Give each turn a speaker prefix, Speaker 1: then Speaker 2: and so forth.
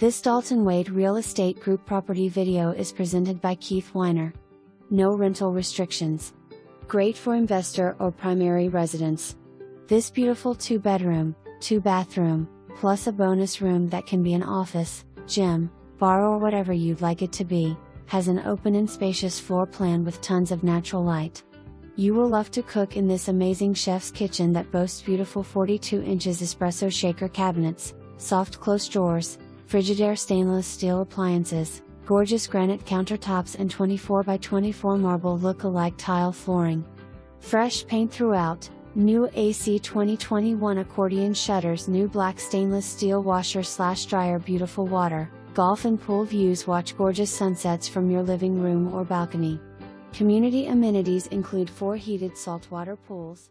Speaker 1: This Dalton Wade Real Estate Group property video is presented by Keith Weiner. No rental restrictions. Great for investor or primary residence. This beautiful 2-bedroom, 2-bathroom, plus a bonus room that can be an office, gym, bar or whatever you'd like it to be, has an open and spacious floor plan with tons of natural light. You will love to cook in this amazing chef's kitchen that boasts beautiful 42 inches espresso shaker cabinets, soft close drawers, Frigidaire stainless steel appliances, gorgeous granite countertops and 24 by 24 marble look-alike tile flooring. Fresh paint throughout, new AC 2021 Accordion Shutters, new black stainless steel washer/dryer, beautiful water, golf and pool views, watch gorgeous sunsets from your living room or balcony. Community amenities include 4 heated saltwater pools,